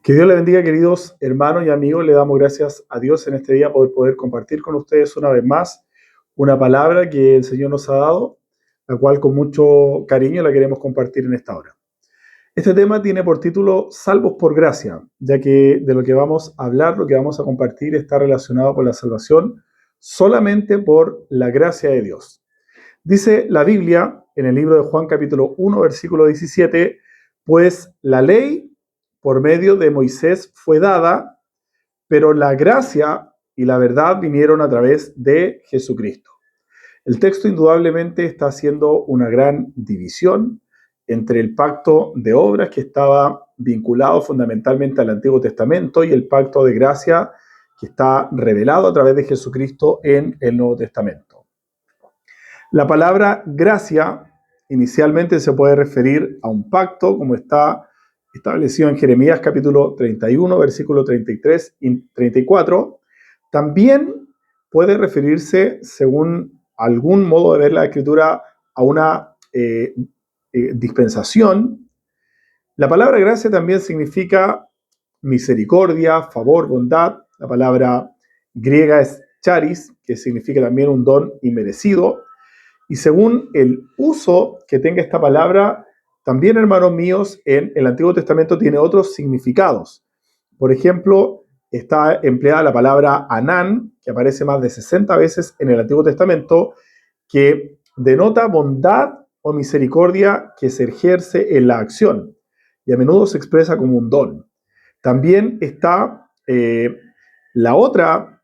Que Dios le bendiga, queridos hermanos y amigos. Le damos gracias a Dios en este día por poder compartir con ustedes una vez más una palabra que el Señor nos ha dado, la cual con mucho cariño la queremos compartir en esta hora. Este tema tiene por título Salvos por gracia, ya que de lo que vamos a hablar, lo que vamos a compartir está relacionado con la salvación solamente por la gracia de Dios. Dice la Biblia en el libro de Juan capítulo 1, versículo 17, pues la ley por medio de Moisés fue dada, pero la gracia y la verdad vinieron a través de Jesucristo. El texto indudablemente está haciendo una gran división entre el pacto de obras que estaba vinculado fundamentalmente al Antiguo Testamento y el pacto de gracia que está revelado a través de Jesucristo en el Nuevo Testamento. La palabra gracia inicialmente se puede referir a un pacto, como está establecido en Jeremías capítulo 31, versículo 33 y 34. También puede referirse, según algún modo de ver la escritura, a una dispensación. La palabra gracia también significa misericordia, favor, bondad. La palabra griega es charis, que significa también un don inmerecido. Y según el uso que tenga esta palabra, también, hermanos míos, en el Antiguo Testamento tiene otros significados. Por ejemplo, está empleada la palabra anán, que aparece más de 60 veces en el Antiguo Testamento, que denota bondad o misericordia que se ejerce en la acción y a menudo se expresa como un don. También está la otra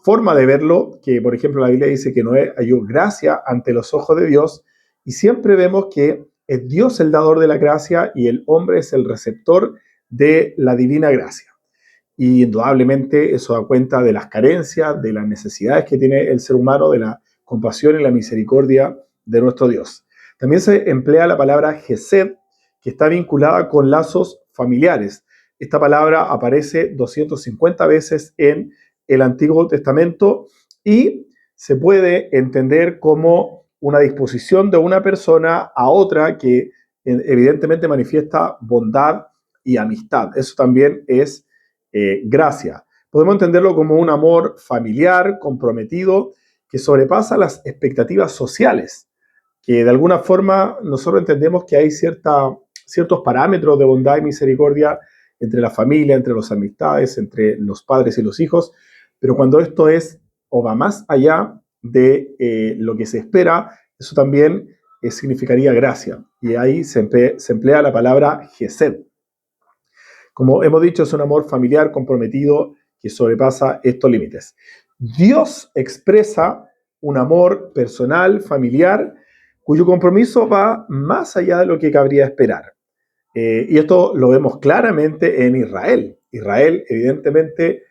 forma de verlo, que por ejemplo la Biblia dice que Noé halló gracia ante los ojos de Dios, y siempre vemos que es Dios el dador de la gracia y el hombre es el receptor de la divina gracia. Y indudablemente eso da cuenta de las carencias, de las necesidades que tiene el ser humano, de la compasión y la misericordia de nuestro Dios. También se emplea la palabra gesed, que está vinculada con lazos familiares. Esta palabra aparece 250 veces en el Antiguo Testamento y se puede entender como una disposición de una persona a otra que evidentemente manifiesta bondad y amistad. Eso también es gracia. Podemos entenderlo como un amor familiar, comprometido, que sobrepasa las expectativas sociales, que de alguna forma nosotros entendemos que hay ciertos parámetros de bondad y misericordia entre la familia, entre las amistades, entre los padres y los hijos, pero cuando esto es o va más allá de lo que se espera, eso también significaría gracia. Y ahí se emplea la palabra gesed. Como hemos dicho, es un amor familiar comprometido que sobrepasa estos límites. Dios expresa un amor personal, familiar, cuyo compromiso va más allá de lo que cabría esperar. Y esto lo vemos claramente en Israel. Israel, evidentemente,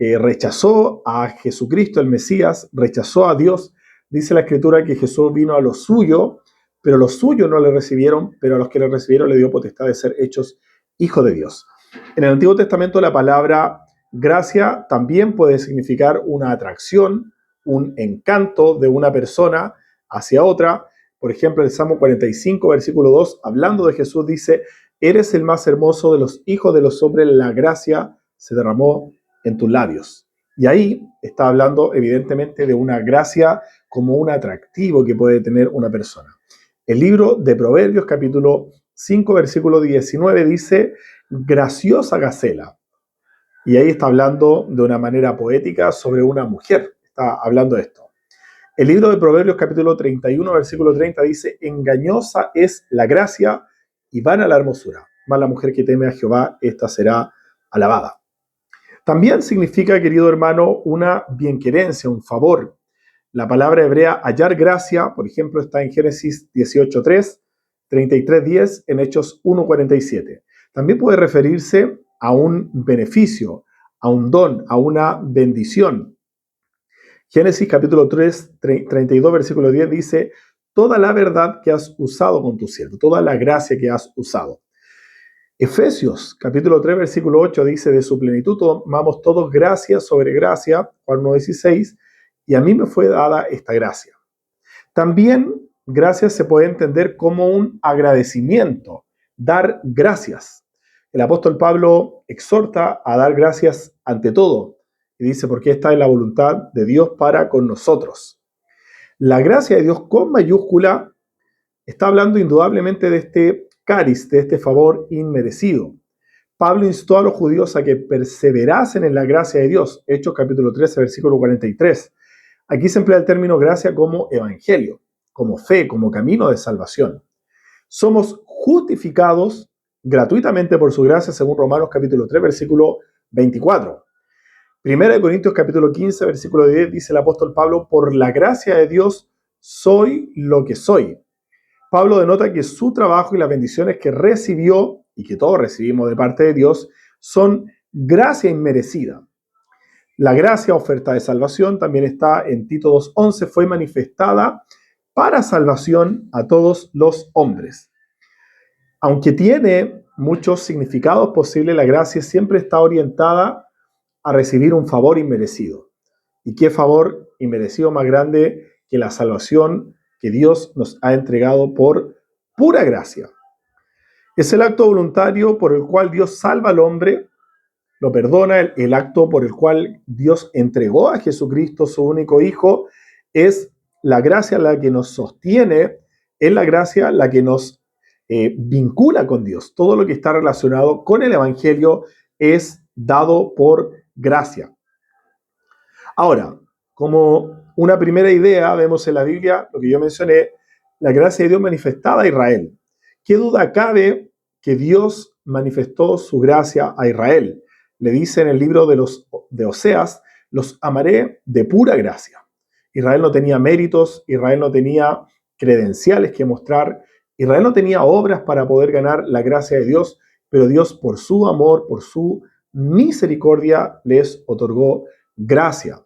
rechazó a Jesucristo, el Mesías, rechazó a Dios. Dice la Escritura que Jesús vino a lo suyo, pero los suyos no le recibieron, pero a los que le recibieron le dio potestad de ser hechos hijos de Dios. En el Antiguo Testamento la palabra gracia también puede significar una atracción, un encanto de una persona hacia otra. Por ejemplo, el Salmo 45, versículo 2, hablando de Jesús, dice: eres el más hermoso de los hijos de los hombres, la gracia se derramó en tus labios. Y ahí está hablando evidentemente de una gracia como un atractivo que puede tener una persona. El libro de Proverbios, capítulo 5, versículo 19, dice: graciosa gacela. Y ahí está hablando de una manera poética sobre una mujer. Está hablando de esto. El libro de Proverbios capítulo 31, versículo 30 dice: engañosa es la gracia y vana la hermosura. Mas la mujer que teme a Jehová, esta será alabada. También significa, querido hermano, una bienquerencia, un favor. La palabra hebrea hallar gracia, por ejemplo, está en Génesis 18:3, 33:10, en Hechos 1:47. También puede referirse a un beneficio, a un don, a una bendición. Génesis capítulo 3, 32, versículo 10 dice: toda la verdad que has usado con tu siervo, toda la gracia que has usado. Efesios capítulo 3, versículo 8 dice: de su plenitud tomamos todos gracia sobre gracia, Juan 1:16, y a mí me fue dada esta gracia. También gracias se puede entender como un agradecimiento, dar gracias. El apóstol Pablo exhorta a dar gracias ante todo y dice, porque esta es la voluntad de Dios para con nosotros. La gracia de Dios con mayúscula está hablando indudablemente de este cariz, de este favor inmerecido. Pablo instó a los judíos a que perseverasen en la gracia de Dios. Hechos capítulo 13, versículo 43. Aquí se emplea el término gracia como evangelio, como fe, como camino de salvación. Somos justificados gratuitamente por su gracia, según Romanos capítulo 3, versículo 24. Primera de Corintios capítulo 15, versículo 10, dice el apóstol Pablo, por la gracia de Dios soy lo que soy. Pablo denota que su trabajo y las bendiciones que recibió, y que todos recibimos de parte de Dios, son gracia inmerecida. La gracia, oferta de salvación, también está en Tito 2:11, fue manifestada para salvación a todos los hombres. Aunque tiene muchos significados posibles, la gracia siempre está orientada a recibir un favor inmerecido. ¿Y qué favor inmerecido más grande que la salvación que Dios nos ha entregado por pura gracia? Es el acto voluntario por el cual Dios salva al hombre, lo perdona, el acto por el cual Dios entregó a Jesucristo, su único Hijo, es la gracia la que nos sostiene, es la gracia la que nos vincula con Dios. Todo lo que está relacionado con el Evangelio es dado por gracia. Ahora, como una primera idea, vemos en la Biblia, lo que yo mencioné, la gracia de Dios manifestada a Israel. ¿Qué duda cabe que Dios manifestó su gracia a Israel? Le dice en el libro de Oseas, los amaré de pura gracia. Israel no tenía méritos, Israel no tenía credenciales que mostrar, Israel no tenía obras para poder ganar la gracia de Dios, pero Dios por su amor, por su misericordia, les otorgó gracia.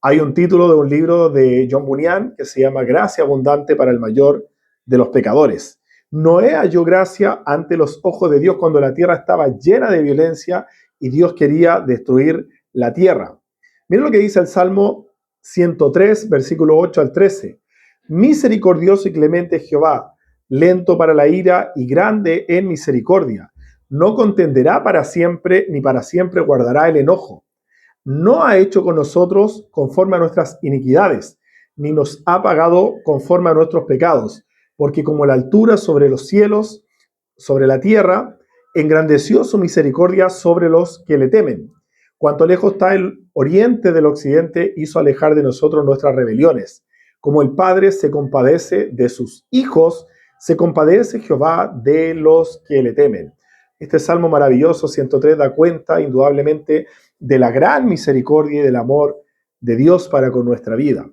Hay un título de un libro de John Bunyan que se llama Gracia abundante para el mayor de los pecadores. Noé halló gracia ante los ojos de Dios cuando la tierra estaba llena de violencia y Dios quería destruir la tierra. Miren lo que dice el Salmo 103, versículo 8 al 13. Misericordioso y clemente es Jehová, lento para la ira y grande en misericordia. No contenderá para siempre, ni para siempre guardará el enojo. No ha hecho con nosotros conforme a nuestras iniquidades, ni nos ha pagado conforme a nuestros pecados, porque como la altura sobre los cielos, sobre la tierra, engrandeció su misericordia sobre los que le temen. Cuanto lejos está el oriente del occidente, hizo alejar de nosotros nuestras rebeliones. Como el Padre se compadece de sus hijos, se compadece Jehová de los que le temen. Este salmo maravilloso, 103, da cuenta indudablemente de la gran misericordia y del amor de Dios para con nuestra vida.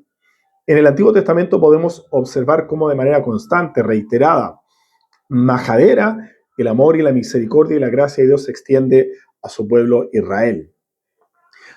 En el Antiguo Testamento podemos observar cómo de manera constante, reiterada, majadera, el amor y la misericordia y la gracia de Dios se extiende a su pueblo Israel.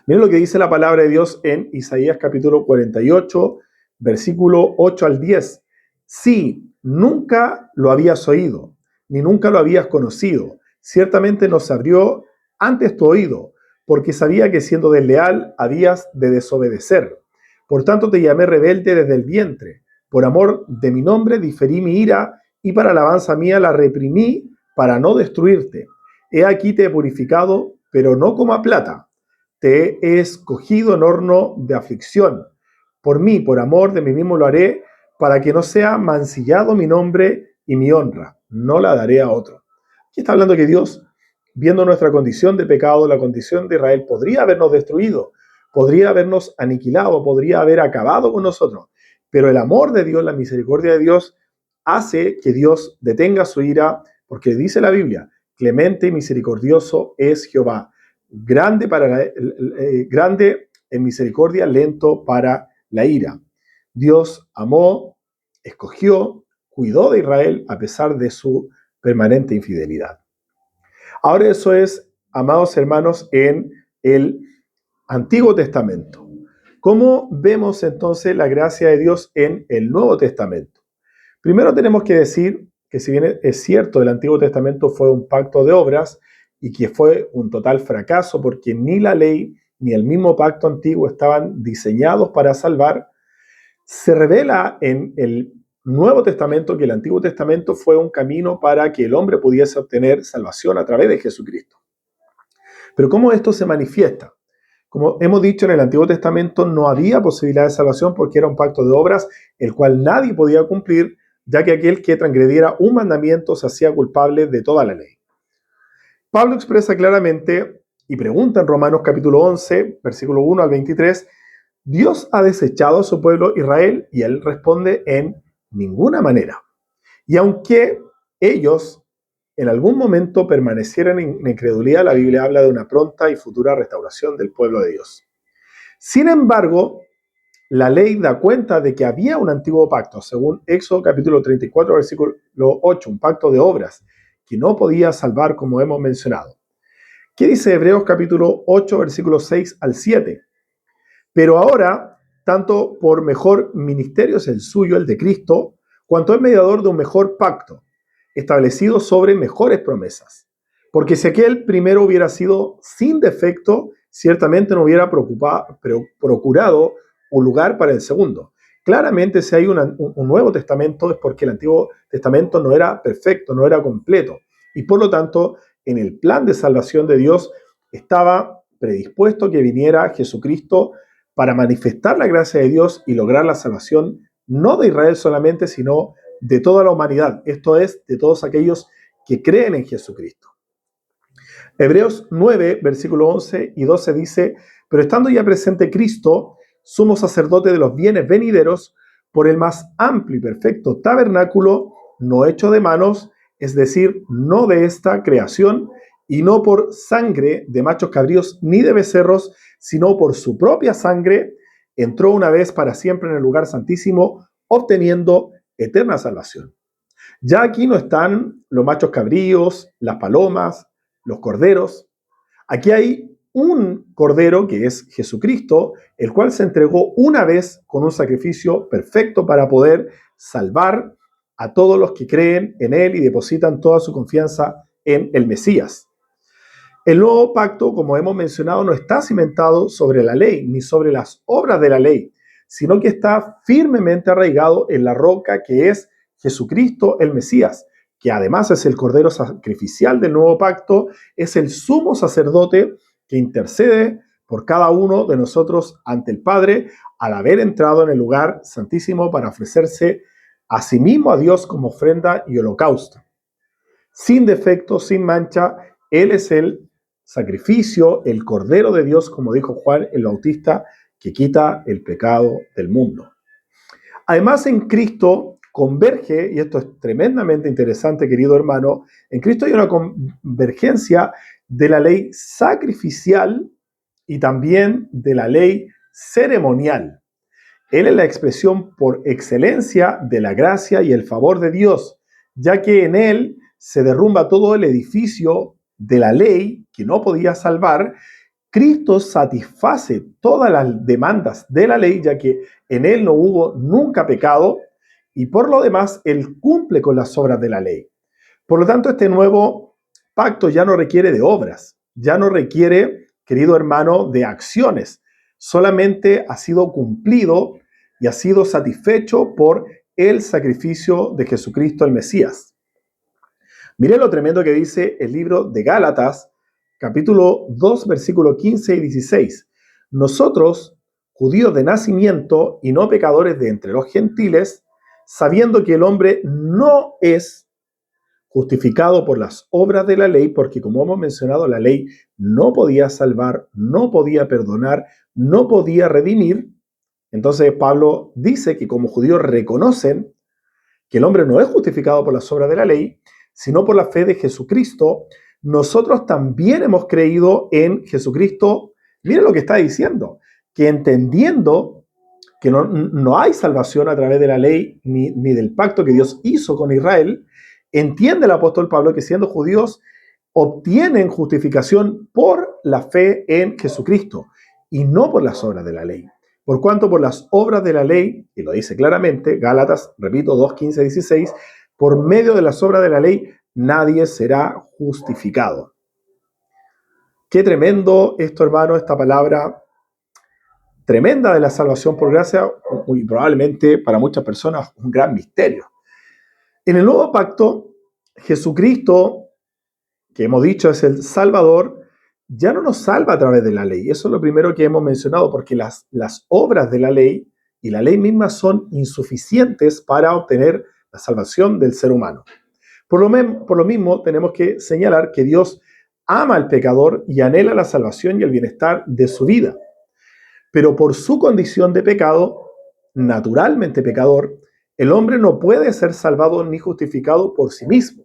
Miren lo que dice la palabra de Dios en Isaías capítulo 48, versículo 8 al 10. Sí, nunca lo habías oído, ni nunca lo habías conocido. Ciertamente nos abrió antes tu oído, porque sabía que siendo desleal habías de desobedecer. Por tanto te llamé rebelde desde el vientre. Por amor de mi nombre diferí mi ira y para alabanza mía la reprimí para no destruirte. He aquí te he purificado, pero no como a plata. Te he escogido en horno de aflicción. Por mí, por amor de mí mismo lo haré, para que no sea mancillado mi nombre y mi honra. No la daré a otro. Aquí está hablando que Dios, viendo nuestra condición de pecado, la condición de Israel, podría habernos destruido, podría habernos aniquilado, podría haber acabado con nosotros. Pero el amor de Dios, la misericordia de Dios, hace que Dios detenga su ira, porque dice la Biblia, clemente y misericordioso es Jehová, grande en misericordia, lento para la ira. Dios amó, escogió, cuidó de Israel a pesar de su permanente infidelidad. Ahora eso es, amados hermanos, en el Antiguo Testamento. ¿Cómo vemos entonces la gracia de Dios en el Nuevo Testamento? Primero tenemos que decir que si bien es cierto, el Antiguo Testamento fue un pacto de obras y que fue un total fracaso porque ni la ley ni el mismo pacto antiguo estaban diseñados para salvar, se revela en el Nuevo Testamento que el Antiguo Testamento fue un camino para que el hombre pudiese obtener salvación a través de Jesucristo. Pero ¿cómo esto se manifiesta? Como hemos dicho, en el Antiguo Testamento no había posibilidad de salvación porque era un pacto de obras, el cual nadie podía cumplir, ya que aquel que transgrediera un mandamiento se hacía culpable de toda la ley. Pablo expresa claramente y pregunta en Romanos capítulo 11, versículo 1 al 23, ¿Dios ha desechado a su pueblo Israel? Y él responde en ninguna manera. Y aunque ellos en algún momento permanecieran en incredulidad, la Biblia habla de una pronta y futura restauración del pueblo de Dios. Sin embargo, la ley da cuenta de que había un antiguo pacto, según Éxodo capítulo 34, versículo 8, un pacto de obras que no podía salvar, como hemos mencionado. ¿Qué dice Hebreos capítulo 8, versículos 6 al 7? Pero ahora, tanto por mejor ministerio es el suyo, el de Cristo, cuanto es mediador de un mejor pacto, establecido sobre mejores promesas. Porque si aquel primero hubiera sido sin defecto, ciertamente no hubiera procurado un lugar para el segundo. Claramente, si hay un Nuevo Testamento es porque el Antiguo Testamento no era perfecto, no era completo. Y por lo tanto, en el plan de salvación de Dios estaba predispuesto que viniera Jesucristo para manifestar la gracia de Dios y lograr la salvación, no de Israel solamente, sino de toda la humanidad, esto es, de todos aquellos que creen en Jesucristo. Hebreos 9, versículo 11 y 12 dice, pero estando ya presente Cristo, sumo sacerdote de los bienes venideros, por el más amplio y perfecto tabernáculo, no hecho de manos, es decir, no de esta creación, y no por sangre de machos cabríos ni de becerros, sino por su propia sangre, entró una vez para siempre en el lugar santísimo, obteniendo eterna salvación. Ya aquí no están los machos cabríos, las palomas, los corderos. Aquí hay un cordero que es Jesucristo, el cual se entregó una vez con un sacrificio perfecto para poder salvar a todos los que creen en él y depositan toda su confianza en el Mesías. El nuevo pacto, como hemos mencionado, no está cimentado sobre la ley ni sobre las obras de la ley, sino que está firmemente arraigado en la roca que es Jesucristo el Mesías, que además es el cordero sacrificial del nuevo pacto, es el sumo sacerdote que intercede por cada uno de nosotros ante el Padre al haber entrado en el lugar santísimo para ofrecerse a sí mismo a Dios como ofrenda y holocausto. Sin defecto, sin mancha, Él es el sacrificio, el Cordero de Dios, como dijo Juan el Bautista, que quita el pecado del mundo. Además, en Cristo converge, y esto es tremendamente interesante, querido hermano, en Cristo hay una convergencia de la ley sacrificial y también de la ley ceremonial. Él es la expresión por excelencia de la gracia y el favor de Dios, ya que en Él se derrumba todo el edificio de la ley que no podía salvar. Cristo satisface todas las demandas de la ley, ya que en Él no hubo nunca pecado, y por lo demás, Él cumple con las obras de la ley. Por lo tanto, este nuevo pacto ya no requiere de obras, ya no requiere, querido hermano, de acciones, solamente ha sido cumplido y ha sido satisfecho por el sacrificio de Jesucristo el Mesías. Mire lo tremendo que dice el libro de Gálatas, capítulo 2, versículo 15 y 16. Nosotros, judíos de nacimiento y no pecadores de entre los gentiles, sabiendo que el hombre no es justificado por las obras de la ley, porque como hemos mencionado, la ley no podía salvar, no podía perdonar, no podía redimir. Entonces Pablo dice que como judíos reconocen que el hombre no es justificado por las obras de la ley, sino por la fe de Jesucristo, nosotros también hemos creído en Jesucristo. Miren lo que está diciendo, que entendiendo que no hay salvación a través de la ley ni del pacto que Dios hizo con Israel, entiende el apóstol Pablo que siendo judíos obtienen justificación por la fe en Jesucristo y no por las obras de la ley. Por cuanto por las obras de la ley, y lo dice claramente, Gálatas, repito, 2, 15, 16, por medio de las obras de la ley nadie será justificado. Qué tremendo esto, hermano, esta palabra tremenda de la salvación por gracia y probablemente para muchas personas un gran misterio. En el nuevo pacto, Jesucristo, que hemos dicho es el Salvador, ya no nos salva a través de la ley. Eso es lo primero que hemos mencionado, porque las obras de la ley y la ley misma son insuficientes para obtener la salvación del ser humano. Por lo mismo, tenemos que señalar que Dios ama al pecador y anhela la salvación y el bienestar de su vida. Pero por su condición de pecado, naturalmente pecador, el hombre no puede ser salvado ni justificado por sí mismo.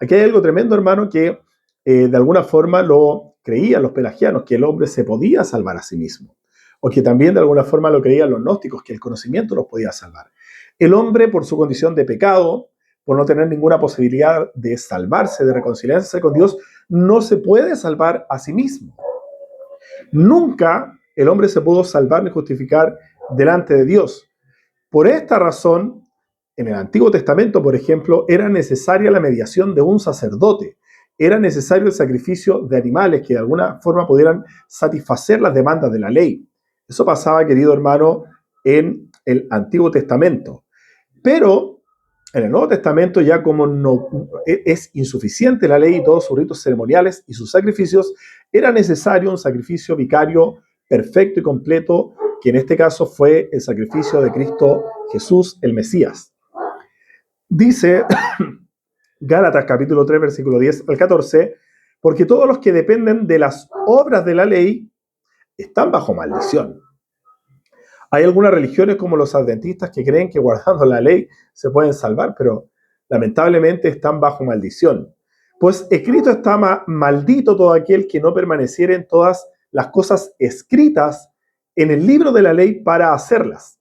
Aquí hay algo tremendo, hermano, que de alguna forma lo creían los pelagianos, que el hombre se podía salvar a sí mismo. O que también de alguna forma lo creían los gnósticos, que el conocimiento los podía salvar. El hombre, por su condición de pecado, por no tener ninguna posibilidad de salvarse, de reconciliarse con Dios, no se puede salvar a sí mismo. Nunca el hombre se pudo salvar ni justificar delante de Dios. Por esta razón, en el Antiguo Testamento, por ejemplo, era necesaria la mediación de un sacerdote. Era necesario el sacrificio de animales que de alguna forma pudieran satisfacer las demandas de la ley. Eso pasaba, querido hermano, en el Antiguo Testamento. Pero en el Nuevo Testamento, ya como no es insuficiente la ley y todos sus ritos ceremoniales y sus sacrificios, era necesario un sacrificio vicario perfecto y completo, que en este caso fue el sacrificio de Cristo Jesús, el Mesías. Dice Gálatas capítulo 3, versículo 10 al 14, porque todos los que dependen de las obras de la ley están bajo maldición. Hay algunas religiones como los adventistas que creen que guardando la ley se pueden salvar, pero lamentablemente están bajo maldición. Pues escrito está maldito todo aquel que no permaneciere en todas las cosas escritas en el libro de la ley para hacerlas,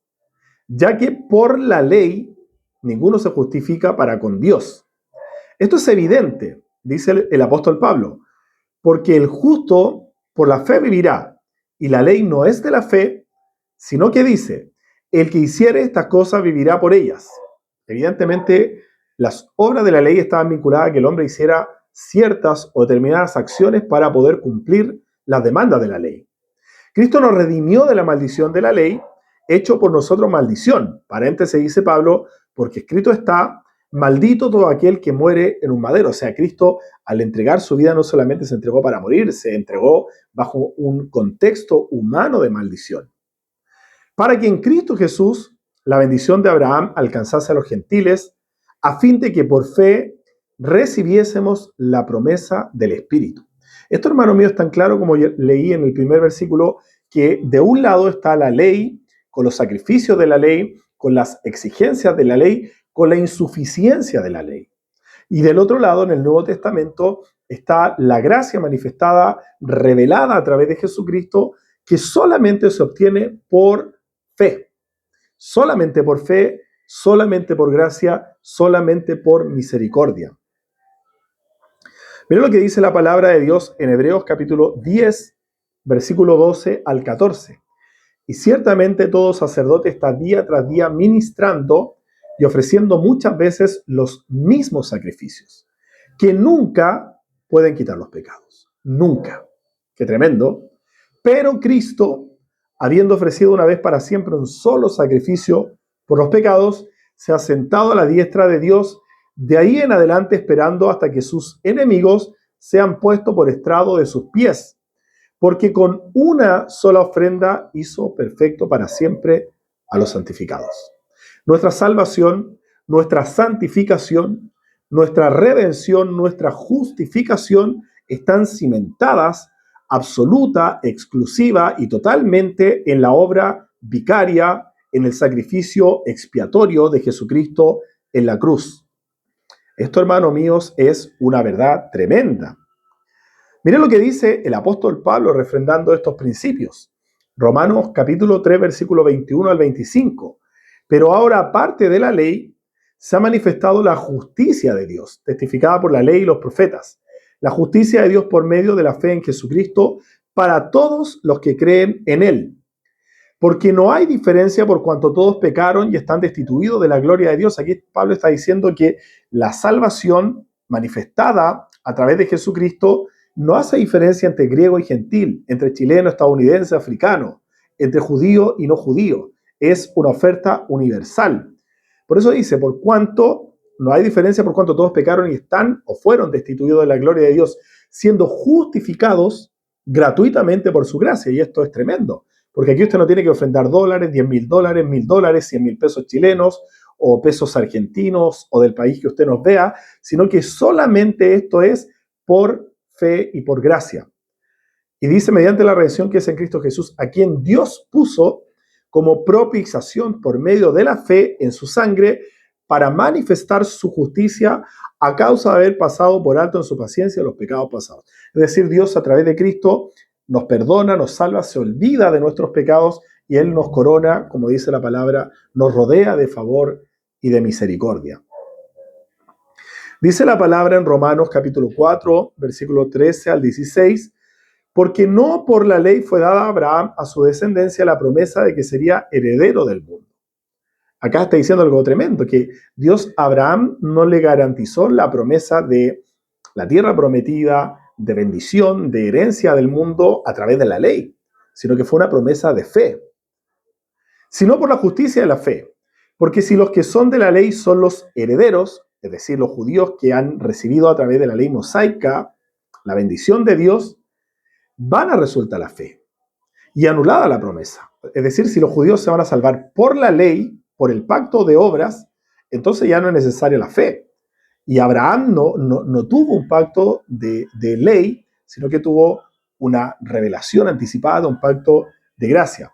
ya que por la ley ninguno se justifica para con Dios. Esto es evidente, dice el apóstol Pablo, porque el justo por la fe vivirá, y la ley no es de la fe, sino que dice, el que hiciere estas cosas vivirá por ellas. Evidentemente, las obras de la ley estaban vinculadas a que el hombre hiciera ciertas o determinadas acciones para poder cumplir las demandas de la ley. Cristo nos redimió de la maldición de la ley, hecho por nosotros maldición. Paréntesis dice Pablo, porque escrito está, maldito todo aquel que muere en un madero. O sea, Cristo al entregar su vida no solamente se entregó para morir, se entregó bajo un contexto humano de maldición. Para que en Cristo Jesús la bendición de Abraham alcanzase a los gentiles, a fin de que por fe recibiésemos la promesa del Espíritu. Esto, hermano mío, es tan claro como leí en el primer versículo, que de un lado está la ley, con los sacrificios de la ley, con las exigencias de la ley, con la insuficiencia de la ley. Y del otro lado, en el Nuevo Testamento, está la gracia manifestada, revelada a través de Jesucristo, que solamente se obtiene por fe. Solamente por fe, solamente por gracia, solamente por misericordia. Miren lo que dice la palabra de Dios en Hebreos capítulo 10, versículo 12 al 14. Y ciertamente todo sacerdote está día tras día ministrando y ofreciendo muchas veces los mismos sacrificios, que nunca pueden quitar los pecados. Nunca. Qué tremendo. Pero Cristo, habiendo ofrecido una vez para siempre un solo sacrificio por los pecados, se ha sentado a la diestra de Dios, de ahí en adelante esperando hasta que sus enemigos sean puestos por estrado de sus pies. Porque con una sola ofrenda hizo perfecto para siempre a los santificados. Nuestra salvación, nuestra santificación, nuestra redención, nuestra justificación están cimentadas absoluta, exclusiva y totalmente en la obra vicaria, en el sacrificio expiatorio de Jesucristo en la cruz. Esto, hermanos míos, es una verdad tremenda. Miren lo que dice el apóstol Pablo refrendando estos principios. Romanos capítulo 3, versículo 21 al 25. Pero ahora, aparte de la ley, se ha manifestado la justicia de Dios, testificada por la ley y los profetas. La justicia de Dios por medio de la fe en Jesucristo para todos los que creen en Él. Porque no hay diferencia por cuanto todos pecaron y están destituidos de la gloria de Dios. Aquí Pablo está diciendo que la salvación manifestada a través de Jesucristo no hace diferencia entre griego y gentil, entre chileno, estadounidense, africano, entre judío y no judío. Es una oferta universal. Por eso dice, por cuanto no hay diferencia, por cuanto todos pecaron y están o fueron destituidos de la gloria de Dios, siendo justificados gratuitamente por su gracia. Y esto es tremendo, porque aquí usted no tiene que ofrendar dólares, 10.000 dólares, 1.000 dólares, 100.000 pesos chilenos o pesos argentinos o del país que usted nos vea, sino que solamente esto es por fe y por gracia. Y dice, mediante la redención que es en Cristo Jesús, a quien Dios puso como propiciación por medio de la fe en su sangre, para manifestar su justicia a causa de haber pasado por alto en su paciencia los pecados pasados. Es decir, Dios a través de Cristo nos perdona, nos salva, se olvida de nuestros pecados y Él nos corona, como dice la palabra, nos rodea de favor y de misericordia. Dice la palabra en Romanos capítulo 4, versículo 13 al 16, porque no por la ley fue dada a Abraham, a su descendencia, la promesa de que sería heredero del mundo. Acá está diciendo algo tremendo, que Dios a Abraham no le garantizó la promesa de la tierra prometida, de bendición, de herencia del mundo a través de la ley, sino que fue una promesa de fe, sino por la justicia de la fe. Porque si los que son de la ley son los herederos, es decir, los judíos que han recibido a través de la ley mosaica la bendición de Dios, van a resultar la fe y anulada la promesa. Es decir, si los judíos se van a salvar por la ley, por el pacto de obras, entonces ya no es necesaria la fe. Y Abraham no tuvo un pacto de ley, sino que tuvo una revelación anticipada, un pacto de gracia.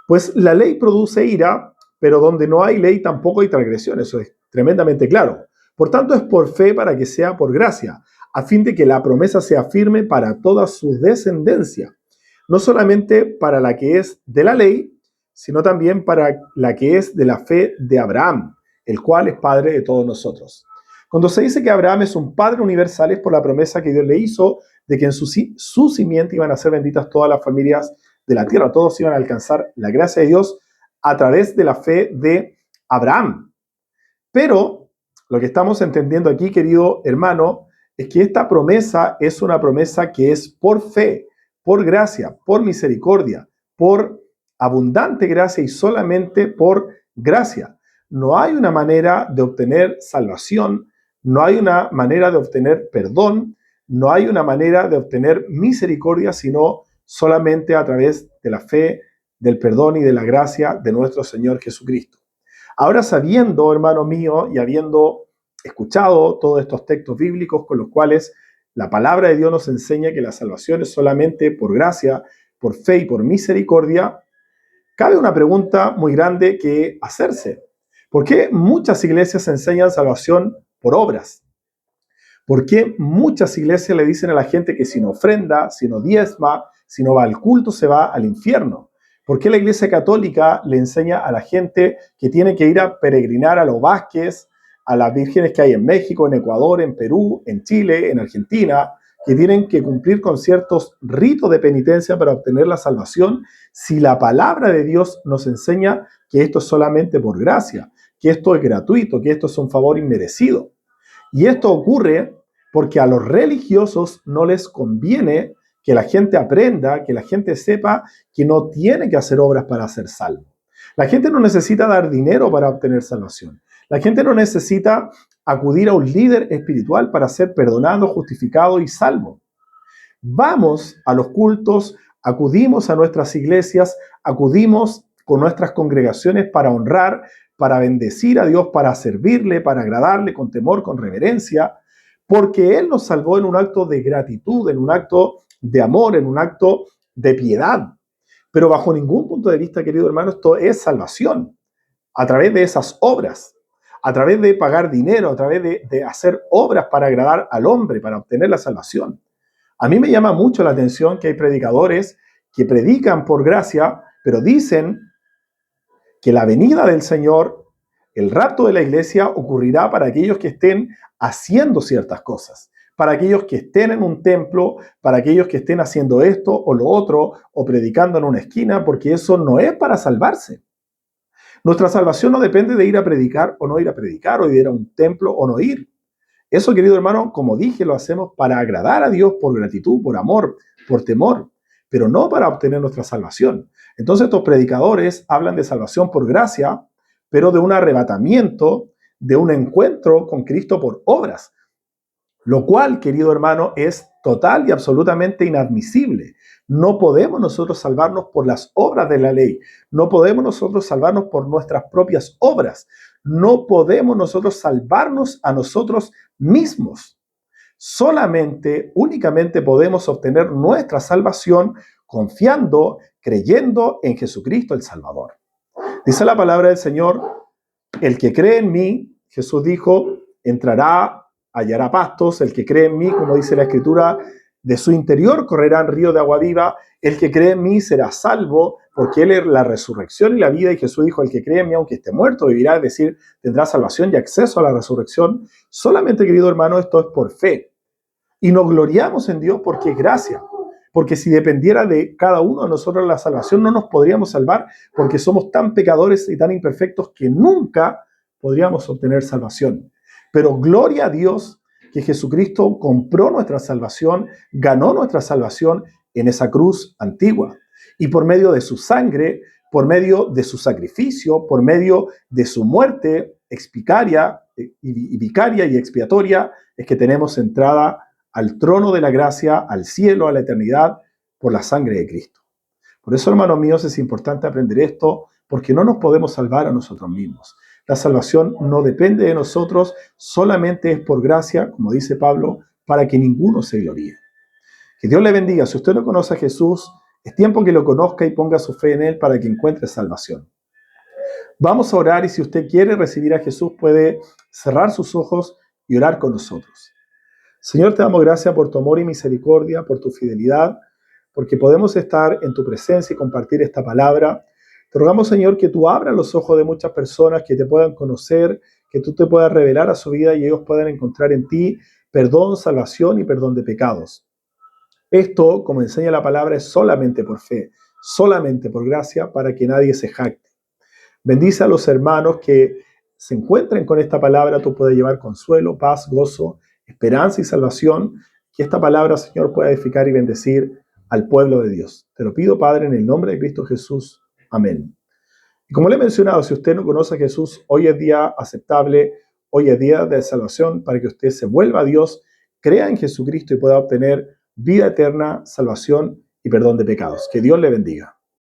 Pues la ley produce ira, pero donde no hay ley tampoco hay transgresión. Eso es tremendamente claro. Por tanto, es por fe para que sea por gracia, a fin de que la promesa sea firme para toda su descendencia, no solamente para la que es de la ley, sino también para la que es de la fe de Abraham, el cual es padre de todos nosotros. Cuando se dice que Abraham es un padre universal, es por la promesa que Dios le hizo de que en su simiente iban a ser benditas todas las familias de la tierra. Todos iban a alcanzar la gracia de Dios a través de la fe de Abraham. Pero lo que estamos entendiendo aquí, querido hermano, es que esta promesa es una promesa que es por fe, por gracia, por misericordia, por abundante gracia y solamente por gracia. No hay una manera de obtener salvación, no hay una manera de obtener perdón, no hay una manera de obtener misericordia, sino solamente a través de la fe, del perdón y de la gracia de nuestro Señor Jesucristo. Ahora, sabiendo, hermano mío, y habiendo escuchado todos estos textos bíblicos con los cuales la palabra de Dios nos enseña que la salvación es solamente por gracia, por fe y por misericordia, cabe una pregunta muy grande que hacerse. ¿Por qué muchas iglesias enseñan salvación por obras? ¿Por qué muchas iglesias le dicen a la gente que si no ofrenda, si no diezma, si no va al culto, se va al infierno? ¿Por qué la iglesia católica le enseña a la gente que tiene que ir a peregrinar a los Vázquez, a las vírgenes que hay en México, en Ecuador, en Perú, en Chile, en Argentina, que tienen que cumplir con ciertos ritos de penitencia para obtener la salvación, si la palabra de Dios nos enseña que esto es solamente por gracia, que esto es gratuito, que esto es un favor inmerecido? Y esto ocurre porque a los religiosos no les conviene que la gente aprenda, que la gente sepa que no tiene que hacer obras para ser salvo. La gente no necesita dar dinero para obtener salvación. La gente no necesita acudir a un líder espiritual para ser perdonado, justificado y salvo. Vamos a los cultos, acudimos a nuestras iglesias, acudimos con nuestras congregaciones para honrar, para bendecir a Dios, para servirle, para agradarle con temor, con reverencia, porque Él nos salvó en un acto de gratitud, en un acto de amor, en un acto de piedad. Pero bajo ningún punto de vista, querido hermano, esto es salvación a través de esas obras, a través de pagar dinero, a través de hacer obras para agradar al hombre, para obtener la salvación. A mí me llama mucho la atención que hay predicadores que predican por gracia, pero dicen que la venida del Señor, el rapto de la iglesia, ocurrirá para aquellos que estén haciendo ciertas cosas, para aquellos que estén en un templo, para aquellos que estén haciendo esto o lo otro, o predicando en una esquina, porque eso no es para salvarse. Nuestra salvación no depende de ir a predicar o no ir a predicar, o de ir a un templo o no ir. Eso, querido hermano, como dije, lo hacemos para agradar a Dios por gratitud, por amor, por temor. pero no para obtener nuestra salvación. Entonces estos predicadores hablan de salvación por gracia, pero de un arrebatamiento, de un encuentro con Cristo por obras, lo cual, querido hermano, es total y absolutamente inadmisible. No podemos nosotros salvarnos por las obras de la ley. No podemos nosotros salvarnos por nuestras propias obras. No podemos nosotros salvarnos a nosotros mismos. Solamente, únicamente podemos obtener nuestra salvación confiando, creyendo en Jesucristo el Salvador. Dice la palabra del Señor, el que cree en mí, Jesús dijo, entrará, hallará pastos. El que cree en mí, como dice la Escritura, de su interior correrán ríos de agua viva. El que cree en mí será salvo, porque Él es la resurrección y la vida. Y Jesús dijo, el que cree en mí, aunque esté muerto, vivirá, es decir, tendrá salvación y acceso a la resurrección. Solamente, querido hermano, esto es por fe. Y nos gloriamos en Dios porque es gracia. Porque si dependiera de cada uno de nosotros la salvación, no nos podríamos salvar, porque somos tan pecadores y tan imperfectos que nunca podríamos obtener salvación. Pero gloria a Dios que Jesucristo compró nuestra salvación, ganó nuestra salvación en esa cruz antigua. Y por medio de su sangre, por medio de su sacrificio, por medio de su muerte expiaria y vicaria y expiatoria, es que tenemos entrada al trono de la gracia, al cielo, a la eternidad, por la sangre de Cristo. Por eso, hermanos míos, es importante aprender esto, porque no nos podemos salvar a nosotros mismos. La salvación no depende de nosotros, solamente es por gracia, como dice Pablo, para que ninguno se gloríe. Que Dios le bendiga. Si usted no conoce a Jesús, es tiempo que lo conozca y ponga su fe en Él para que encuentre salvación. Vamos a orar y si usted quiere recibir a Jesús, puede cerrar sus ojos y orar con nosotros. Señor, te damos gracias por tu amor y misericordia, por tu fidelidad, porque podemos estar en tu presencia y compartir esta palabra. Te rogamos, Señor, que tú abras los ojos de muchas personas, que te puedan conocer, que tú te puedas revelar a su vida y ellos puedan encontrar en ti perdón, salvación y perdón de pecados. Esto, como enseña la palabra, es solamente por fe, solamente por gracia, para que nadie se jacte. Bendice a los hermanos que se encuentren con esta palabra, tú puedes llevar consuelo, paz, gozo, esperanza y salvación, que esta palabra, Señor, pueda edificar y bendecir al pueblo de Dios. Te lo pido, Padre, en el nombre de Cristo Jesús. Amén. Y como le he mencionado, si usted no conoce a Jesús, hoy es día aceptable, hoy es día de salvación para que usted se vuelva a Dios, crea en Jesucristo y pueda obtener vida eterna, salvación y perdón de pecados. Que Dios le bendiga.